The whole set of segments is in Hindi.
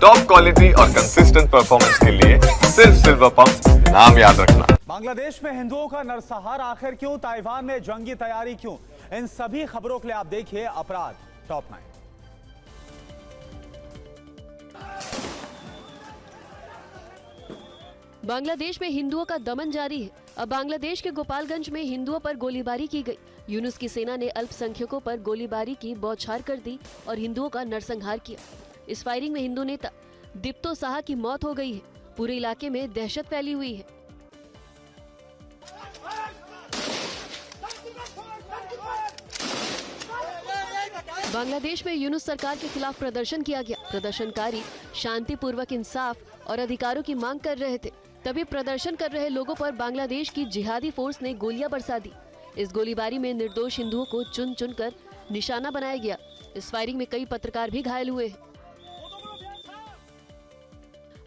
टॉप क्वालिटी और कंसिस्टेंट परफॉर्मेंस के लिए सिर्फ सिल्वर पंप नाम याद रखना। बांग्लादेश में हिंदुओं का नरसंहार आखिर क्यों, ताइवान में जंगी तैयारी क्यों, इन सभी खबरों के लिए आप देखिए अपराध टॉप 9। बांग्लादेश में हिंदुओं का दमन जारी है। अब बांग्लादेश के गोपालगंज में हिंदुओं पर गोलीबारी की गई। यूनुस की सेना ने अल्पसंख्यकों पर गोलीबारी की बौछार कर दी और हिंदुओं का नरसंहार किया। इस फायरिंग में हिंदू नेता दिप्तो साहा की मौत हो गई है। पूरे इलाके में दहशत फैली हुई है। बांग्लादेश में यूनुस सरकार के खिलाफ प्रदर्शन किया गया। प्रदर्शनकारी शांतिपूर्वक इंसाफ और अधिकारों की मांग कर रहे थे। तभी प्रदर्शन कर रहे लोगों पर बांग्लादेश की जिहादी फोर्स ने गोलियां बरसा दी। इस गोलीबारी में निर्दोष हिंदुओं को चुन चुनकर निशाना बनाया गया। इस फायरिंग में कई पत्रकार भी घायल हुए हैं।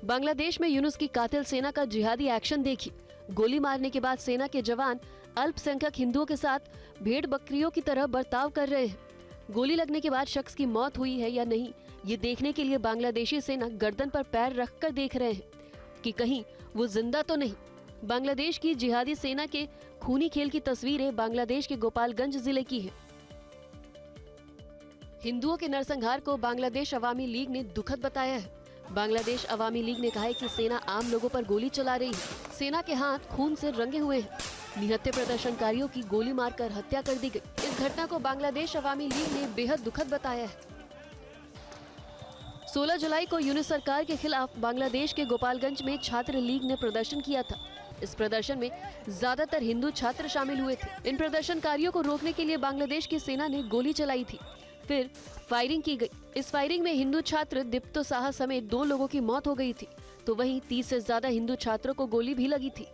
बांग्लादेश में यूनुस की कातिल सेना का जिहादी एक्शन देखिए। गोली मारने के बाद सेना के जवान अल्पसंख्यक हिंदुओं के साथ भेड़ बकरियों की तरह बर्ताव कर रहे हैं। गोली लगने के बाद शख्स की मौत हुई है या नहीं, ये देखने के लिए बांग्लादेशी सेना गर्दन पर पैर रखकर देख रहे हैं कि कहीं वो जिंदा तो नहीं। बांग्लादेश की जिहादी सेना के खूनी खेल की तस्वीरें बांग्लादेश के गोपालगंज जिले की है। हिंदुओं के नरसंहार को बांग्लादेश अवामी लीग ने दुखद बताया है। बांग्लादेश अवामी लीग ने कहा है कि सेना आम लोगों पर गोली चला रही है। सेना के हाथ खून से रंगे हुए हैं। निहत्थे प्रदर्शनकारियों की गोली मारकर हत्या कर दी गई। इस घटना को बांग्लादेश अवामी लीग ने बेहद दुखद बताया है। 16 जुलाई को यूनुस सरकार के खिलाफ बांग्लादेश के गोपालगंज में छात्र लीग ने प्रदर्शन किया था। इस प्रदर्शन में ज्यादातर हिंदू छात्र शामिल हुए थे। इन प्रदर्शनकारियों को रोकने के लिए बांग्लादेश की सेना ने गोली चलाई थी। फिर फायरिंग की गई। इस फायरिंग में हिंदू छात्र दिप्तो साहा समेत 2 लोगों की मौत हो गई थी, तो वहीं 30 से ज्यादा हिंदू छात्रों को गोली भी लगी थी।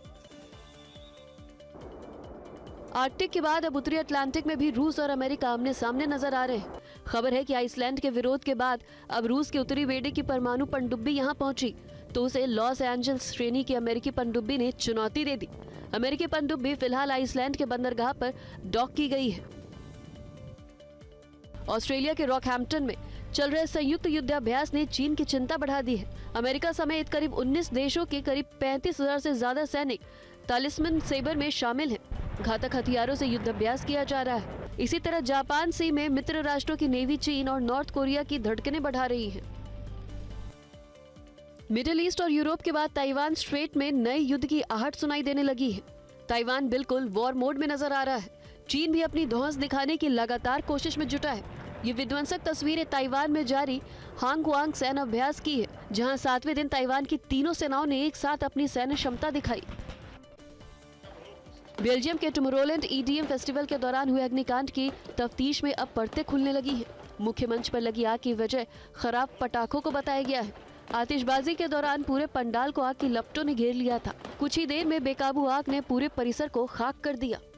आर्कटिक के बाद अब उत्तरी अटलांटिक में भी रूस और अमेरिका आमने सामने नजर आ रहे हैं। खबर है कि आइसलैंड के विरोध के बाद अब रूस के उत्तरी बेड़े की परमाणु पनडुब्बी यहां पहुंची, तो उसे लॉस एंजल्स श्रेणी की अमेरिकी पनडुब्बी ने चुनौती दे दी। अमेरिकी पनडुब्बी फिलहाल आइसलैंड के बंदरगाह पर डॉक की गई है। ऑस्ट्रेलिया के रॉकहैम्पटन में चल रहे संयुक्त युद्धाभ्यास ने चीन की चिंता बढ़ा दी है। अमेरिका समेत करीब 19 देशों के करीब 35,000 से ज्यादा सैनिक तालिस्मन सेबर में शामिल हैं। घातक हथियारों से युद्धाभ्यास किया जा रहा है। इसी तरह जापान सी में मित्र राष्ट्रों की नेवी चीन और नॉर्थ कोरिया की धड़कनें बढ़ा रही है। मिडिल ईस्ट और यूरोप के बाद ताइवान स्ट्रेट में नए युद्ध की आहट सुनाई देने लगी है। ताइवान बिल्कुल वॉर मोड में नजर आ रहा है। चीन भी अपनी धौंस दिखाने की लगातार कोशिश में जुटा है। ये विध्वंसक तस्वीरें ताइवान में जारी हांगवांग सैन्य अभ्यास की है, जहां 7वें दिन ताइवान की तीनों सेनाओं ने एक साथ अपनी सैन्य क्षमता दिखाई। बेल्जियम के टुमोरोलैंड EDM फेस्टिवल के दौरान हुए अग्निकांड की तफ्तीश में अब परतें खुलने लगी है। मुख्य मंच पर लगी आग की वजह खराब पटाखों को बताया गया है। आतिशबाजी के दौरान पूरे पंडाल को आग की लपटों ने घेर लिया था। कुछ ही देर में बेकाबू आग ने पूरे परिसर को खाक कर दिया।